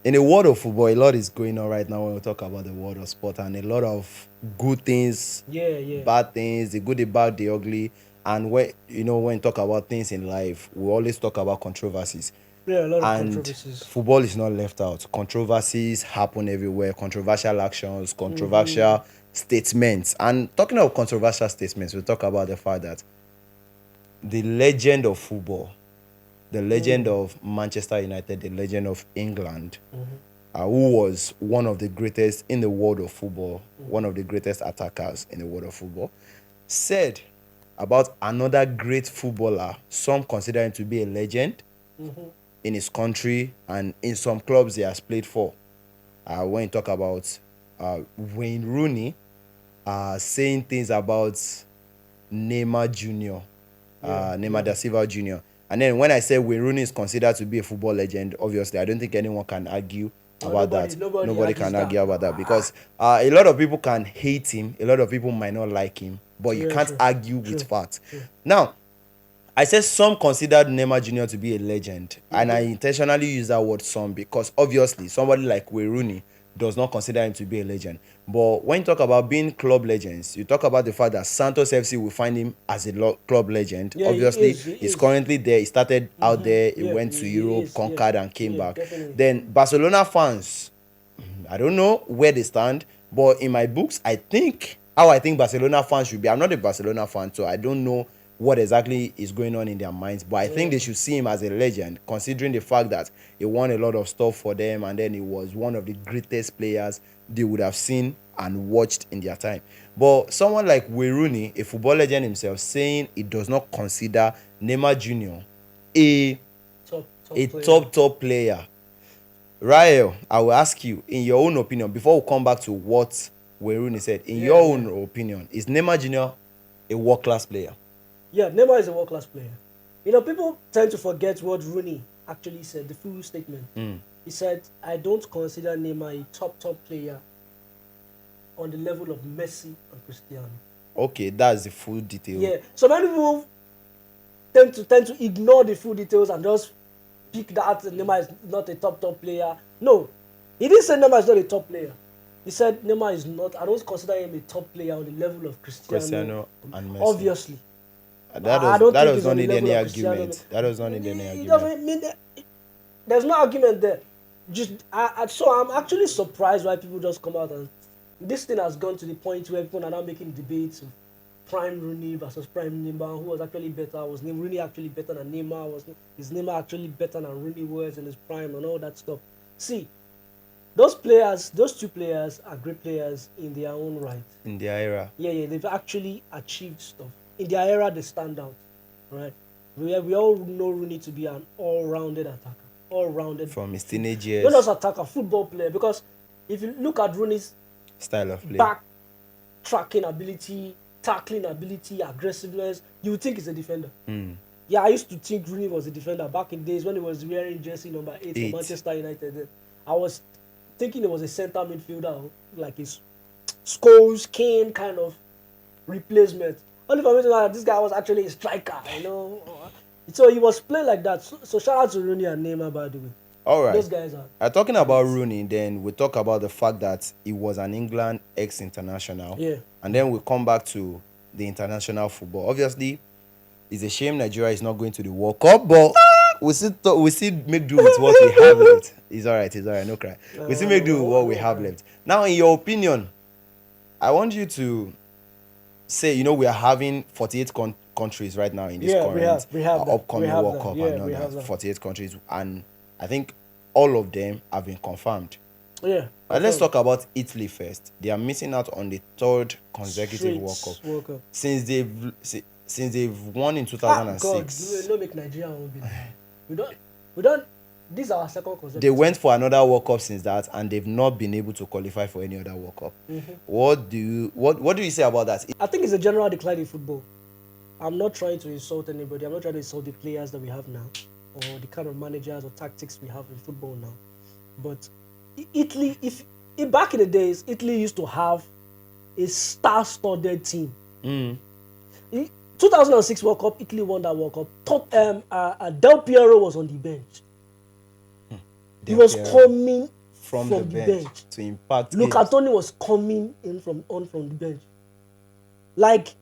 In the world of football, a lot is going on right now when we talk about the world of sport, and a lot of good things, Yeah. bad things, the good, the bad, the ugly. And when you talk about things in life, we always talk about controversies. Yeah, a lot of And controversies. football is not left out. Controversies happen everywhere, controversial actions, Mm-hmm. controversial statements. And talking about controversial statements, we talk about the fact that the legend of football, the legend Mm. of Manchester United, the legend of England, Mm-hmm. who was one of the greatest in the world of football, one Mm-hmm. of the greatest attackers in the world of football, said about another great footballer, some consider him to be a legend Mm-hmm. in his country and in some clubs he has played for. When you talk about Wayne Rooney, saying things about Neymar Jr., Neymar Yeah. da Silva Jr. And then when I say Wayne Rooney is considered to be a football legend, obviously I don't think anyone can argue No, about nobody, that. nobody Nobody argues can that. argue about that because a lot of people can hate him, a lot of people might not like him, but you Yeah, can't true, argue with true, facts. true. Now, I said some considered Neymar Jr. to be a legend, and I Mm-hmm. intentionally use that word some because obviously somebody like Wayne Rooney does not consider him to be a legend. But when you talk about being club legends, you talk about the fact that Santos FC will find him as a club legend. Yeah, he Obviously, is. He he's is. currently there. He started out Mm-hmm. there, he Yeah, went to he Europe, is. Yeah, conquered, and came yeah, back. definitely. Then Barcelona fans, I don't know where they stand, but in my books, I think how I think Barcelona fans should be. I'm not a Barcelona fan, so I don't know what exactly is going on in their minds. But I think Yeah. they should see him as a legend, considering the fact that he won a lot of stuff for them, and then he was one of the greatest players they would have seen and watched in their time. But someone like Wayne Rooney, a football legend himself, saying he does not consider Neymar Jr. a Top a player. top player. Rael, I will ask you, in your own opinion, before we come back to what Weruni said, in your Yeah, own yeah. opinion, is Neymar Jr. a world class player? Yeah, Neymar is a world class player. You know, people tend to forget what Rooney actually said, the full statement. He said, I don't consider Neymar a top player on the level of Messi and Cristiano. Okay, that's the full detail. Yeah. So many people tend to ignore the full details and just pick that Neymar is not a top player. No. He didn't say Neymar is not a top player. He said Neymar is not, I don't consider him a top player on the level of Cristiano. Cristiano and Messi. Obviously. That I does don't that think does he's not on the need level any of Cristiano. argument. That does not need any It argument. doesn't mean that there's no argument there. So I'm actually surprised why people just come out and this thing has gone to the point where people are now making debates of prime Rooney versus prime Neymar. Who was actually better? Was Rooney actually better than Neymar? Is Neymar actually better than Rooney was in his prime and all that stuff? See, those two players are great players in their own right. In their era. Yeah, they've actually achieved stuff. In their era, they stand out, right? We all know Rooney to be an all-rounded attacker. All-rounded, From his teenage years. not just attacker, football player. Because if you look at Rooney's Style of play. back tracking ability, tackling ability, aggressiveness, you would think he's a defender. Yeah, I used to think Rooney was a defender back in days when he was wearing jersey number 8 for Manchester United. I was thinking he was a center midfielder, like his Scholes, Kane kind of replacement. Only for me to know that this guy was actually a striker, you know. So he was playing like that. So shout out to Rooney and Neymar, by the way. All right. Those guys are Talking about Rooney, then we talk about the fact that he was an England ex-international. Yeah. And then we come back to the international football. Obviously, it's a shame Nigeria is not going to the World Cup, but we still make do with what we have left. It's all right, no cry. We still make do with what we have left. Now, in your opinion, I want you to say, we are having 48 countries right now in this current we have that. upcoming We have World that. Cup Yeah, and all we that. have that. 48 countries, and I think all of them have been confirmed. Yeah. Let's talk about Italy first. They are missing out on the third consecutive Straight World Cup World Cup. since they've won in God, 2006. no make Nigeria won't be there. We don't. This is our second consecutive. They went for another World Cup since that, and they've not been able to qualify for any other World Cup. What do you say about that? I think it's a general decline in football. I'm not trying to insult anybody. I'm not trying to insult the players that we have now, or the kind of managers or tactics we have in football now. But Italy, if back in the days, Italy used to have a star-studded team. 2006 World Cup, Italy won that World Cup. Del Piero was on the bench. He was coming from the bench to impact games. Lukaku was coming in from the bench. Like,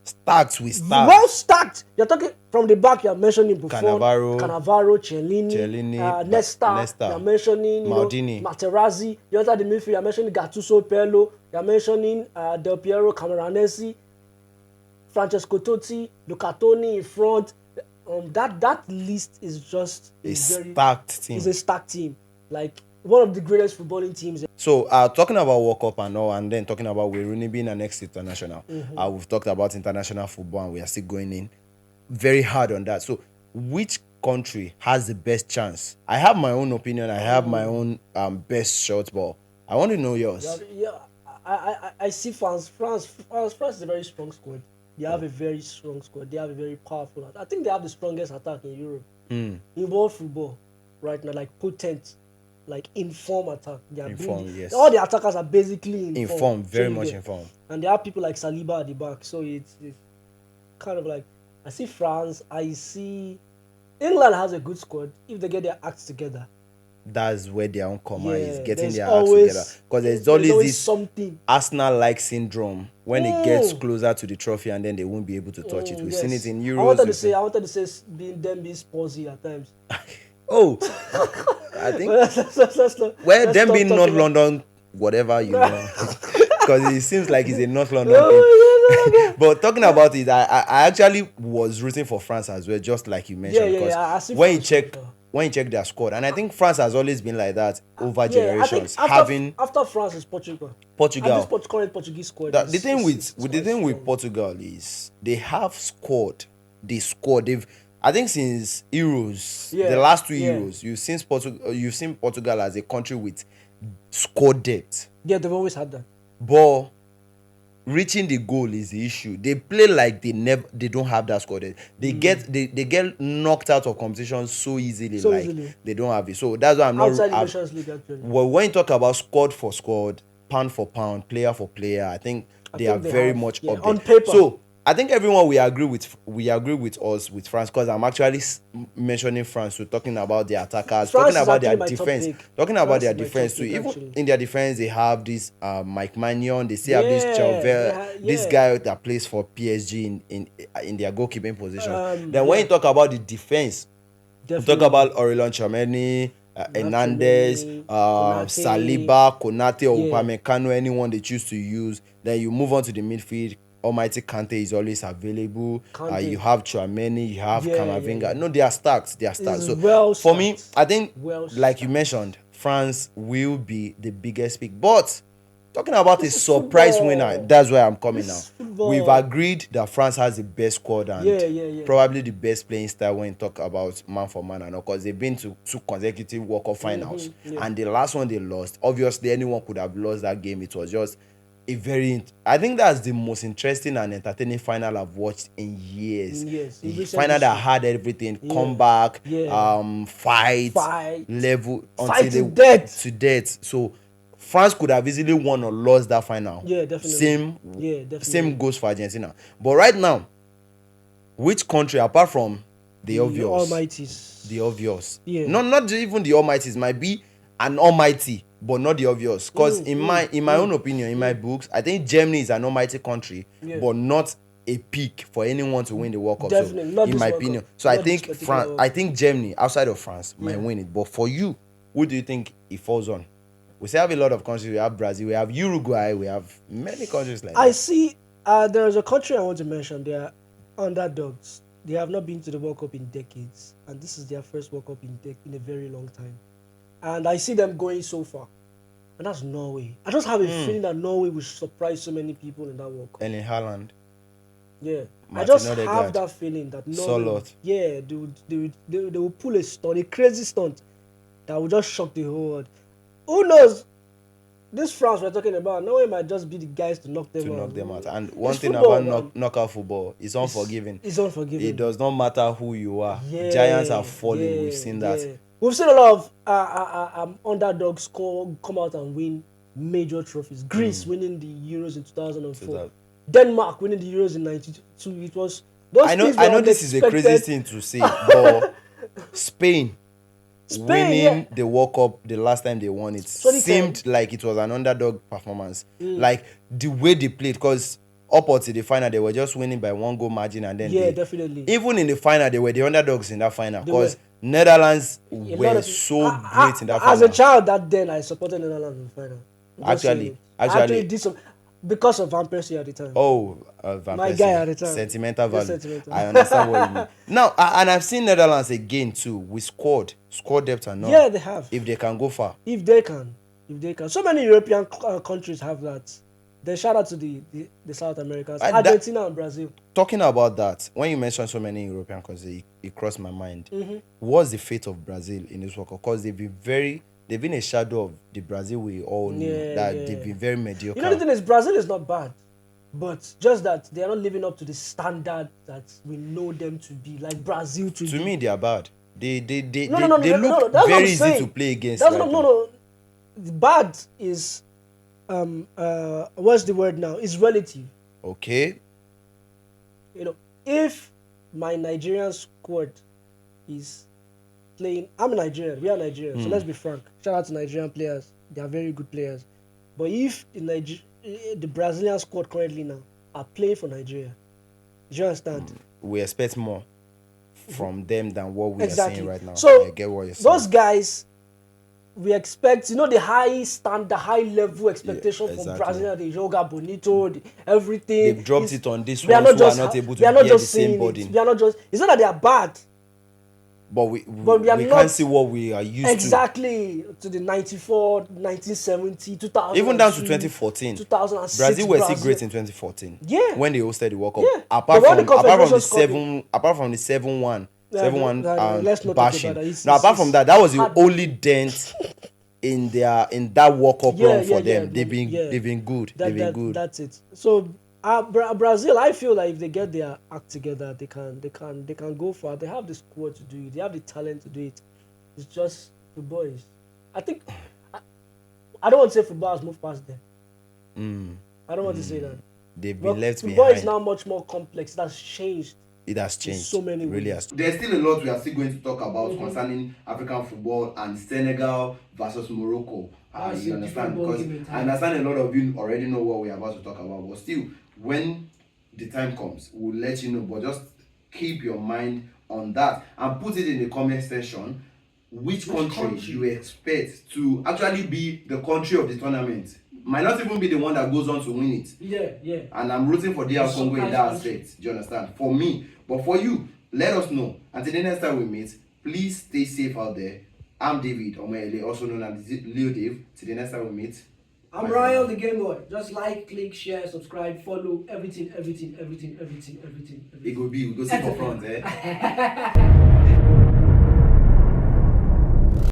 Stacked with stars. well stacked. You're talking from the back. You're mentioning Buffon, Cannavaro, Chiellini, Nesta. You're mentioning Maldini, Materazzi. You enter the midfield. You're mentioning Gattuso, Pirlo. You're mentioning Del Piero, Camoranesi, Francesco Totti, Lukaku in front. That list is just a stacked team. It's a stacked team. Like, one of the greatest footballing teams. So, talking about World Cup and all, and then talking about Wayne Rooney being an ex-international. We've talked about international football, and we are still going in very hard on that. So, which country has the best chance? I have my own opinion. I have my own best shot, but I want to know yours. Yeah, I see France. France is a very strong squad. They have a very strong squad. They have a very powerful. I think they have the strongest attack in Europe. In world football right now, like potent. Like informed attack. Yes. All the attackers are basically informed. Very much informed. And they have people like Saliba at the back. So it's kind of like, I see France, I see England has a good squad if they get their acts together. That's where their own command is getting their acts together. Because there's always this something Arsenal-like syndrome when it gets closer to the trophy and then they won't be able to touch it. We've seen it in Euros. I wanted to say being Spursy at times. Oh, I think them being North London, whatever, because it seems like it's a North London thing. But talking about it, I actually was rooting for France as well, just like you mentioned. Because when you check their squad, and I think France has always been like that over generations. After France is Portugal. And this current Portuguese squad. The thing with Portugal is they have scored. I think since Euros, the last two Euros, you've seen Portugal as a country with squad depth. Yeah, they've always had that. But reaching the goal is the issue. They play like they don't have that squad depth. They get knocked out of competition so easily. They don't have it. So that's why I'm not outside the Nations League actually. Well, when you talk about squad for squad, pound for pound, player for player, I think they are very much up there. On paper. So I think everyone we agree with us with France, because I'm actually mentioning France. So talking about their attackers, talking about their defense, too. Even in their defense, they have this Mike Magnon. They still have this Chauvel, this guy that plays for PSG in their goalkeeping position. Then when you talk about the defense, you talk about Aurelien Tchouameni, Hernandez, Saliba, Konate, or Upamecano, anyone they choose to use. Then you move on to the midfield. Almighty Kante is always available. You have Tchouameni, you have Camavinga. No, they are stacked. So for me, I think, like you mentioned, France will be the biggest pick. But talking about a surprise winner, that's where I'm coming now. We've agreed that France has the best squad and probably the best playing style when you talk about man for man, and because they've been to 2 consecutive World Cup finals, and the last one they lost. Obviously, anyone could have lost that game. It was just I think that's the most interesting and entertaining final I've watched in years. The final that had everything, comeback, fight, level until to death. So France could have easily won or lost that final. Yeah, definitely. Same goes for Argentina. But right now, which country apart from the obvious, Almighties, the obvious, not even the Almighties, might be an almighty, but not the obvious. Because in my own opinion, in my books, I think Germany is an almighty country, but not a pick for anyone to win the World Cup. Definitely, so, in my opinion. So I think I think Germany, outside of France, might win it. But for you, who do you think it falls on? We still have a lot of countries. We have Brazil, we have Uruguay, we have many countries like that. I see there is a country I want to mention. They are underdogs. They have not been to the World Cup in decades. And this is their first World Cup in a very long time. And I see them going so far. And that's Norway. I just have a feeling that Norway will surprise so many people in that World Cup. And in Haaland. Yeah. I just have that feeling that Norway, they will pull a crazy stunt that will just shock the whole world. Who knows? This France we're talking about, Norway might just be the guys to knock them out. And one thing about knockout football is unforgiving. It's unforgiving. It does not matter who you are. Giants are falling. We've seen that. We've seen a lot of underdogs come out and win major trophies. Greece winning the Euros in 2004. Denmark winning the Euros in 92. It was those I know this is a crazy thing to say, but Spain Spain, winning the World Cup the last time they won it 2010. seemed like it was an underdog performance. Like the way they played, because up until the final they were just winning by 1 goal margin, and then Yeah, they, definitely. even in the final they were the underdogs in that final, They were. because Netherlands A lot were of so great in that final. As a child, that then I supported Netherlands in the final. I'm just saying it. I actually did some because of Van Persie at the time. Oh, Van My Persie. guy at the time. Sentimental Just value. sentimental. I understand what you mean. Now, and I've seen Netherlands again too with squad depth and all. Yeah, they have. If they can go far. If they can. So many European countries have that. Then shout out to the South Americans, Argentina and Brazil. Talking about that, when you mentioned so many European countries, it crossed my mind. What's the fate of Brazil in this World Cup? Because they've been a shadow of the Brazil we all know. They've been very mediocre. You know, the thing is, Brazil is not bad, but just that they are not living up to the standard that we know them to be, like Brazil to be. To me, they are bad. They No, look that's very what easy I'm to play against. That's not, no. Bad is what's the word now? It's relative. Okay. You know, if my Nigerian squad is playing, I'm Nigerian, we are Nigerian, so let's be frank. Shout out to Nigerian players, they are very good players. But if the Brazilian squad currently now are playing for Nigeria, do you understand? We expect more from them than what we are seeing right now. So I get what you're saying. those guys, we expect, the high standard, high level expectation from Brazil, the yoga bonito, everything. They've dropped it on this one, who are not able to bear the same burden. We are not just. It's not that they are bad, but we can't see what we are used exactly to the 94, 1970, 2000, even down to 2014. 2006. Brazil were still great in 2014. Yeah, when they hosted the World Cup. Yeah. Apart from the 7-1. 7-1 let's not bashing. talk about that. Now, apart from that was the only dent in that World Cup run for them. They've been good. They've been good. That's it. So Brazil, I feel like if they get their act together, they can go far. They have the squad to do it. They have the talent to do it. It's just the boys. I think I don't want to say football has moved past them. I don't want to say that. They've been left behind. Football is now much more complex. That's changed. It has changed. So many really ways. There's still a lot we are still going to talk about concerning African football and Senegal versus Morocco. You understand? Because I understand a lot of you already know what we're about to talk about. But still, when the time comes, we'll let you know. But just keep your mind on that and put it in the comment section. Which country you expect to actually be the country of the tournament? Might not even be the one that goes on to win it. Yeah. And I'm rooting for DR Congo in that aspect. Do you understand? For me. But for you, let us know. Until the next time we meet, please stay safe out there. I'm David Omayele, also known as Leo Dave. Till the next time we meet. I'm Ryan, the Game Boy. Just like, click, share, subscribe, follow, everything. It go be, we go sit for front, eh?